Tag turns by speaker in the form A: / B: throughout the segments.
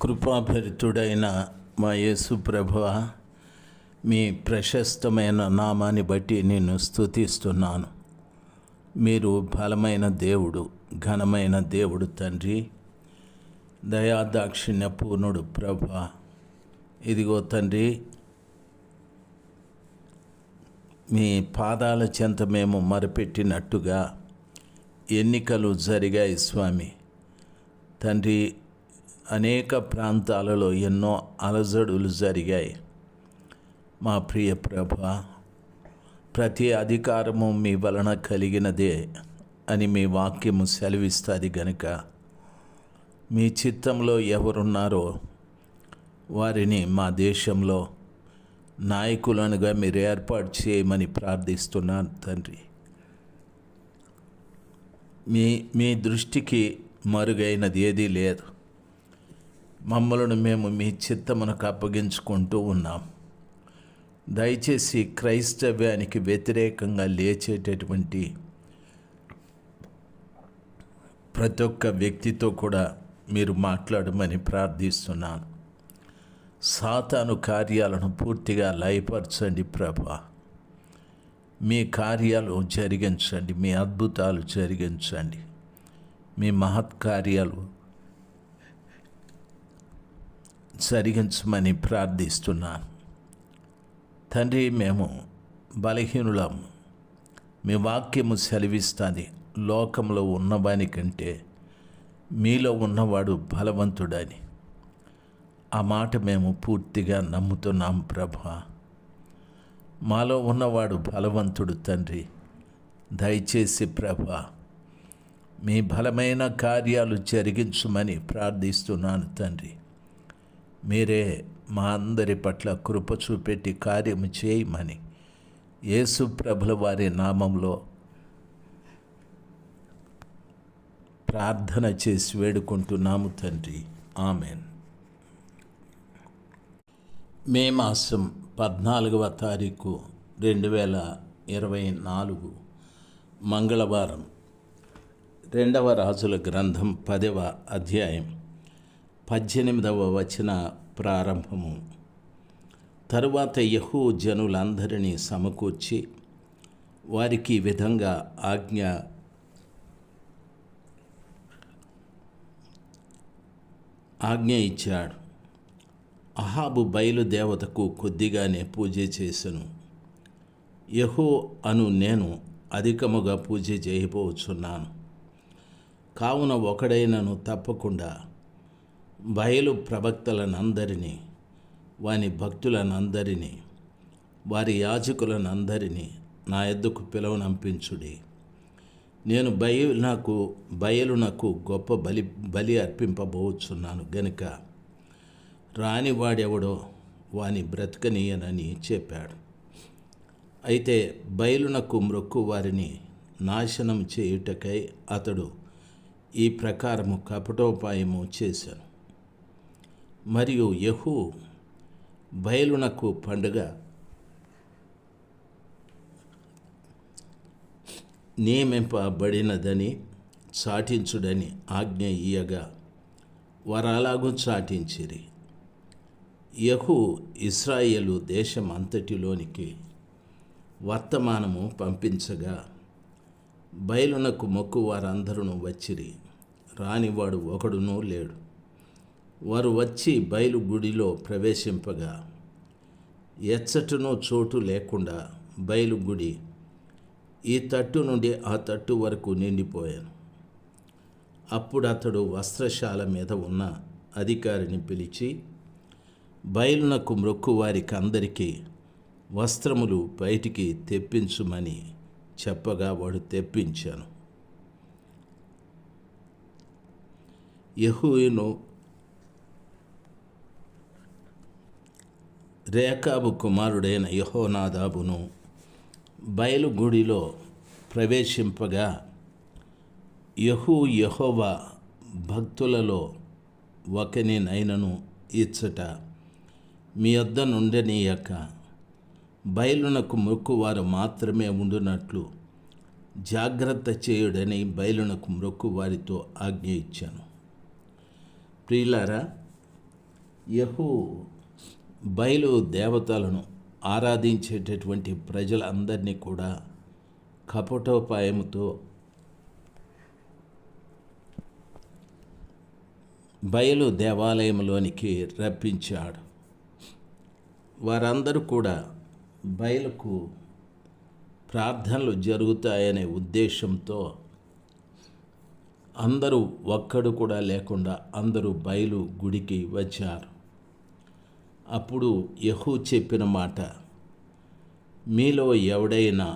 A: కృపాభరితుడైన మా యేసు ప్రభువా, మీ ప్రశస్తమైన నామాన్ని బట్టి నిన్ను స్తుతిస్తున్నాను. మీరు బలమైన దేవుడు, ఘనమైన దేవుడు తండ్రి, దయాదాక్షిణ్య పూర్ణుడు ప్రభువా. ఇదిగో తండ్రి, మీ పాదాల చెంత మేము మరపెట్టినట్టుగా ఎన్నికలు జరిగాయి స్వామి. తండ్రి, అనేక ప్రాంతాలలో ఎన్నో అలజడులు జరిగాయి. మా ప్రియ ప్రభువా, ప్రతి అధికారము మీ వలన కలిగినదే అని మీ వాక్యము సెలవిస్తుంది గనుక, మీ చిత్తంలో ఎవరున్నారో వారిని మా దేశంలో నాయకులనుగా మీరు ఏర్పాటు చేయమని ప్రార్థిస్తున్నాను తండ్రి. మీ దృష్టికి మరుగైనది ఏదీ లేదు. మమ్మలను మేము మీ చిత్తమునకు అప్పగించుకుంటూ ఉన్నాం. దయచేసి క్రైస్తవ్యానికి వ్యతిరేకంగా లేచేటటువంటి ప్రతి ఒక్క వ్యక్తితో కూడా మీరు మాట్లాడమని ప్రార్థిస్తున్నాను. సాతాను కార్యాలను పూర్తిగా లయపరచండి ప్రభువా. మీ కార్యాలు జరిగించండి, మీ అద్భుతాలు జరిగించండి, మీ మహత్కార్యాలు జరిగించమని ప్రార్థిస్తున్నాను తండ్రి. మేము బలహీనులము. మీ వాక్యము సెలవిస్తుంది, లోకంలో ఉన్నవాని కంటే మీలో ఉన్నవాడు బలవంతుడని. ఆ మాట మేము పూర్తిగా నమ్ముతున్నాం ప్రభువా. మాలో ఉన్నవాడు బలవంతుడు తండ్రి. దయచేసి ప్రభువా, మీ బలమైన కార్యాలు జరిగించమని ప్రార్థిస్తున్నాను తండ్రి. మీరే మా అందరి పట్ల కృప చూపెట్టి కార్యము చేయమని యేసు ప్రభుల వారి నామంలో ప్రార్థన చేసి వేడుకుంటున్నాము తండ్రి. ఆమెన్. మే మాసం 14వ తారీఖు 2024 మంగళవారం. 2వ రాజుల గ్రంథం 10వ అధ్యాయం 18వ వచన ప్రారంభము. తరువాత యెహూ జనులందరినీ సమకూర్చి వారికి ఈ విధంగా ఆజ్ఞ ఇచ్చాడు. అహాబు బయలుదేవతకు కొద్దిగానే పూజ చేసెను. యెహూ అను నేను అధికముగా పూజ చేయబోచున్నాను. కావున ఒకడైనను తప్పకుండా బయలు ప్రవక్తలనందరినీ, వాని భక్తులనందరినీ, వారి యాజకులనందరినీ నా యొద్దకు పిలువనంపించుడి. నేను బయలునకు గొప్ప బలి అర్పింపబోచున్నాను గనుక రానివాడెవడో వాని బ్రతకనీయనని చెప్పాడు. అయితే బయలునకు మ్రొక్కు వారిని నాశనం చేయుటకై అతడు ఈ ప్రకారము కపటోపాయము చేశాను. మరియు యెహూ బయలునకు పండుగ నియమింపబడినదని చాటించుడని ఆజ్ఞ ఇయ్యగా వారలాగూ చాటించిరి. యెహూ ఇశ్రాయేలు దేశం అంతటిలోనికి వర్తమానము పంపించగా బయలునకు మొక్కు వారందరూ వచ్చిరి. రానివాడు ఒకడునూ లేడు. వారు వచ్చి బయలు గుడిలో ప్రవేశింపగా ఎచ్చటనో చోటు లేకుండా బయలు గుడి ఈ తట్టు నుండి ఆ తట్టు వరకు నిండిపోయాను. అప్పుడు అతడు వస్త్రశాల మీద ఉన్న అధికారిని పిలిచి, బయలునకు మ్రొక్కు వారికి అందరికీ వస్త్రములు బయటికి తెప్పించుమని చెప్పగా వాడు తెప్పించాను. యెహూను రేకాబు కుమారుడైన యెహోనాదాబును బయలు గుడిలో ప్రవేశింపగా, యెహూ యెహోవా భక్తులలో ఒకనినైనను ఇచ్చట మీ వద్ద నుండనీయక బయలునకు మొక్కువారు మాత్రమే ఉండునట్లు జాగ్రత్త చేయుడని బయలునకు మొక్కు వారితో ఆజ్ఞ ఇచ్చాను. ప్రియులారా, యెహూ బయలు దేవతలను ఆరాధించేటటువంటి ప్రజలందరినీ కూడా కపటోపాయముతో బయలు దేవాలయంలోనికి రప్పించాడు. వారందరూ కూడా బయలుకు ప్రార్థనలు జరుగుతాయనే ఉద్దేశంతో అందరూ ఒక్కడు కూడా లేకుండా అందరూ బయలు గుడికి వచ్చారు. అప్పుడు యెహూ చెప్పిన మాట, మీలో ఎవడైనా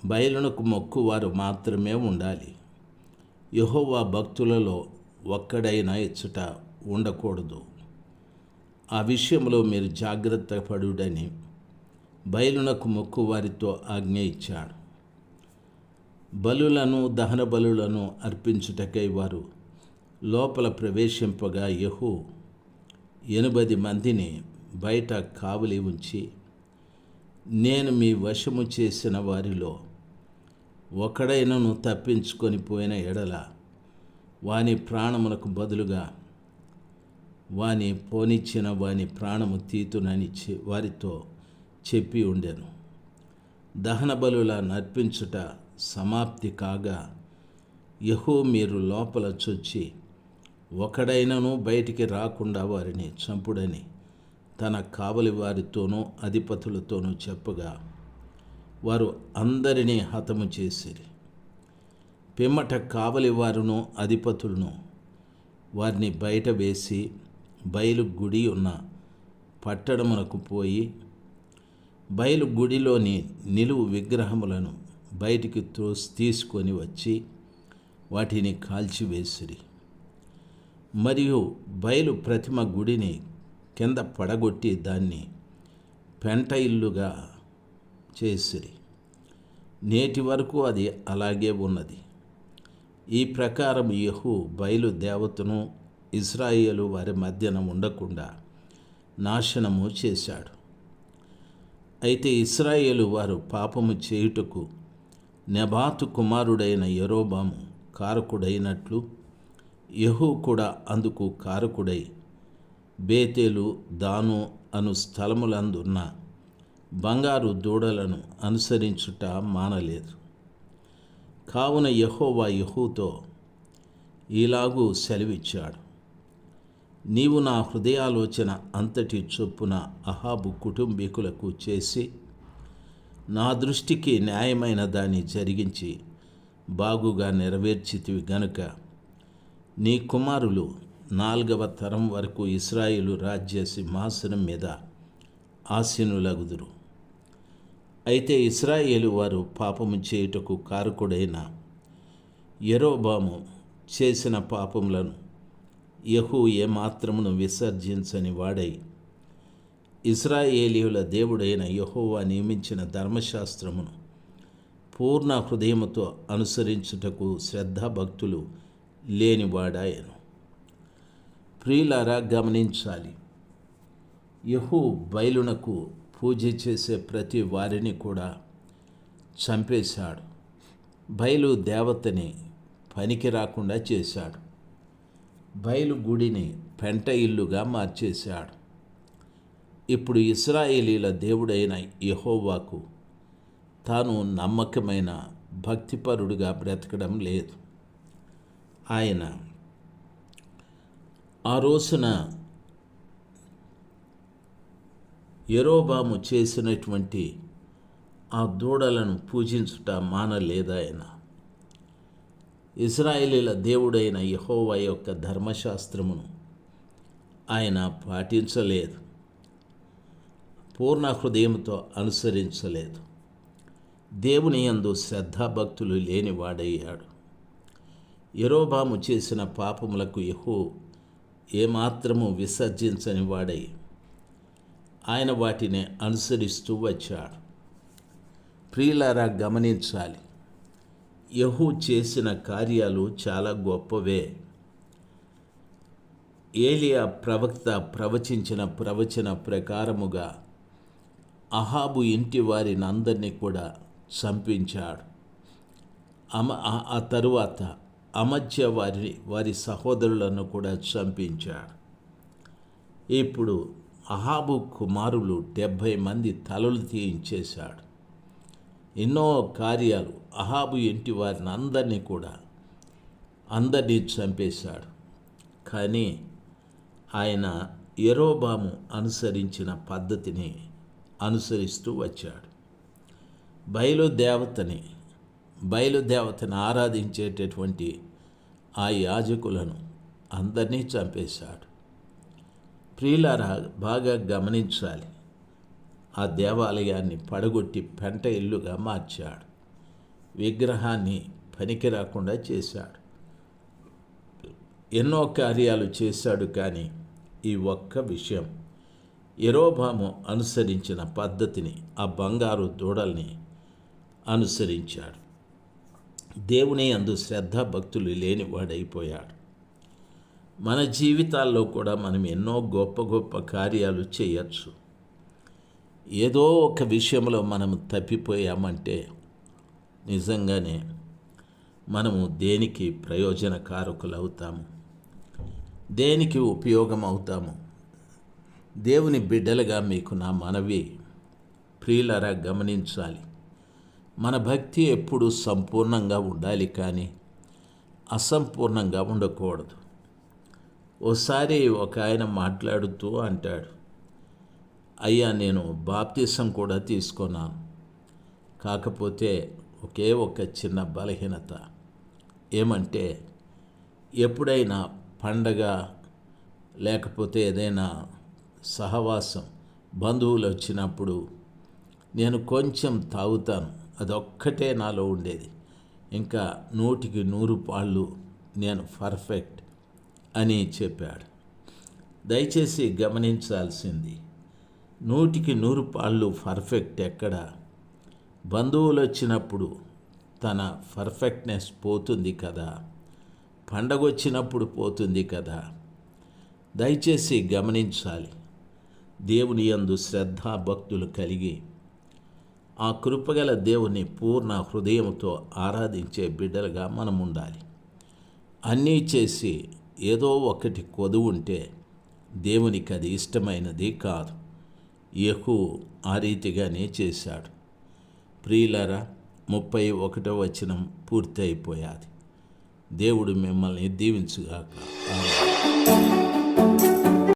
A: బయలునకు మొక్కువారు మాత్రమే ఉండాలి, యెహోవా భక్తులలో ఒక్కడైనా ఇచ్చట ఉండకూడదు. ఆ విషయంలో మీరు జాగ్రత్త పడుడని బయలునకు మొక్కువారితో ఆజ్ఞ ఇచ్చాడు. బలులను దహన బలులను అర్పించుటకై వారు లోపల ప్రవేశింపగా యెహూ 80 మందిని బయట కావలి ఉంచి, నేను మీ వశము చేసిన వారిలో ఒకడైనను తప్పించుకొని పోయిన ఎడల వాని ప్రాణమునకు బదులుగా వాని పోనిచ్చిన వాని ప్రాణము తీతునని వారితో చెప్పి ఉండెను. దహన బలుల నర్పించుట సమాప్తి కాగా యెహూ మీరు లోపల చొచ్చి ఒకడైనను బయటికి రాకుండా వారిని చంపుడని తన కావలి వారితోనూ అధిపతులతోనూ చెప్పగా వారు అందరినీ హతము చేసిరి. పిమ్మట కావలి వారును అధిపతులను వారిని బయట వేసి బయలు గుడి ఉన్న పట్టణమునకు పోయి బయలు గుడిలోని నిలువు విగ్రహములను బయటికి తీసుకొని వచ్చి వాటిని కాల్చివేసిరి. మరియు బయలు ప్రతిమ గుడిని కింద పడగొట్టి దాన్ని పెంట ఇల్లుగా చేసిరి. నేటి వరకు అది అలాగే ఉన్నది. ఈ ప్రకారం యెహూ బయలు దేవతను ఇశ్రాయేలు వారి మధ్యన ఉండకుండా నాశనము చేశాడు. అయితే ఇశ్రాయేలు వారు పాపము చేయుటకు నెబాతు కుమారుడైన యరొబాము కారకుడైనట్లు యెహూ కూడా అందుకు కారకుడై బేతేలు, దాను అను స్థలములందున్న బంగారు దూడలను అనుసరించుట మానలేదు. కావున యెహోవా యెహూతో ఇలాగూ సెలవిచ్చాడు, నీవు నా హృదయాలోచన అంతటి చొప్పున అహాబు కుటుంబీకులకు చేసి నా దృష్టికి న్యాయమైన దాన్ని జరిగించి బాగుగా నెరవేర్చితివి గనుక నీ కుమారులు 4వ తరం వరకు ఇశ్రాయేలు రాజ్య సింహాసనం మీద ఆసీనులగుదురు. అయితే ఇశ్రాయేలు వారు పాపము చేయుటకు కారకుడైన యరొబాము చేసిన పాపములను యెహూ ఏమాత్రమును విసర్జించని వాడై ఇశ్రాయేలీయుల దేవుడైన యెహోవా నియమించిన ధర్మశాస్త్రమును పూర్ణ హృదయముతో అనుసరించుటకు శ్రద్ధాభక్తులు లేనివాడాయను. ప్రియులారా, గమనించాలి, యెహూ బయలునకు పూజ చేసే ప్రతి వారిని కూడా చంపేశాడు. బయలు దేవతని పనికి రాకుండా చేశాడు. బయలు గుడిని పెంట ఇల్లుగా మార్చేశాడు. ఇప్పుడు ఇశ్రాయేలీల దేవుడైన యెహోవాకు తాను నమ్మకమైన భక్తిపరుడుగా బ్రతకడం లేదు. ఆయన ఆ రోజున యరొబాము చేసినటువంటి ఆ దూడలను పూజించుట మానలేదాయన. ఇశ్రాయేలీల దేవుడైన యెహోవా యొక్క ధర్మశాస్త్రమును ఆయన పాటించలేదు, పూర్ణ హృదయంతో అనుసరించలేదు. దేవుని యందు శ్రద్ధాభక్తులు లేనివాడయ్యాడు. యరొబాము చేసిన పాపములకు యెహూ ఏమాత్రము విసర్జించని వాడై ఆయన వాటిని అనుసరిస్తూ వచ్చాడు. ప్రియులారా, గమనించాలి, యెహూ చేసిన కార్యాలు చాలా గొప్పవే. ఏలియా ప్రవక్త ప్రవచించిన ప్రవచన ప్రకారముగా అహాబు ఇంటి వారిని అందరినీ కూడా చంపించాడు. ఆ తరువాత అమధ్య వారి సహోదరులను కూడా చంపించాడు. ఇప్పుడు అహాబు కుమారులు 70 మంది తలలు తీయించేశాడు. ఎన్నో కార్యాలు, అహాబు ఇంటి వారిని అందరినీ చంపేశాడు. కానీ ఆయన యెరోబాము అనుసరించిన పద్ధతిని అనుసరిస్తూ వచ్చాడు. బయలుదేవతని ఆరాధించేటటువంటి ఆ యాజకులను అందరినీ చంపేశాడు. ప్రియులారా, బాగా గమనించాలి. ఆ దేవాలయాన్ని పడగొట్టి పెంట ఇల్లుగా మార్చాడు. విగ్రహాన్ని పనికి రాకుండా చేశాడు. ఎన్నో కార్యాలు చేశాడు. కానీ ఈ ఒక్క విషయం, యెరోబాము అనుసరించిన పద్ధతిని, ఆ బంగారు దూడల్ని అనుసరించాడు. దేవుని యందు శ్రద్ధాభక్తులు లేనివాడైపోయాడు. మన జీవితాల్లో కూడా మనం ఎన్నో గొప్ప గొప్ప కార్యాలు చేయొచ్చు. ఏదో ఒక విషయంలో మనము తప్పిపోయామంటే నిజంగానే మనము దేనికి ప్రయోజనకారకులు అవుతాము, దేనికి ఉపయోగం అవుతాము. దేవుని బిడ్డలుగా మీకు నా మనవి, ప్రియులారా, గమనించాలి. మన భక్తి ఎప్పుడూ సంపూర్ణంగా ఉండాలి, కానీ అసంపూర్ణంగా ఉండకూడదు. ఓసారి ఒక ఆయన మాట్లాడుతూ అంటాడు, అయ్యా, నేను బాప్తిసం కూడా తీసుకున్నాను, కాకపోతే ఒకే ఒక చిన్న బలహీనత. ఏమంటే, ఎప్పుడైనా పండగ లేకపోతే ఏదైనా సహవాసం, బంధువులు వచ్చినప్పుడు నేను కొంచెం తాగుతాను, అదొక్కటే నాలో ఉండేది. ఇంకా 100కి 100 పాళ్ళు నేను పర్ఫెక్ట్ అని చెప్పాడు. దయచేసి గమనించాల్సింది, 100కి 100 పాళ్ళు పర్ఫెక్ట్ ఎక్కడ? బంధువులు వచ్చినప్పుడు తన పర్ఫెక్ట్నెస్ పోతుంది కదా, పండగ వచ్చినప్పుడు పోతుంది కదా. దయచేసి గమనించాలి. దేవుని యందు శ్రద్ధాభక్తులు కలిగి ఆ కృపగల దేవుని పూర్ణ హృదయంతో ఆరాధించే బిడ్డలుగా మనం ఉండాలి. అన్నీ చేసి ఏదో ఒకటి కొదువు ఉంటే దేవునికి అది ఇష్టమైనది కాదు. యెహూ ఆ రీతిగానే చేశాడు. ప్రియులారా, 31వ వచనం పూర్తి అయిపోయాది. దేవుడు మిమ్మల్ని దీవించుగాక. ఆమేన్.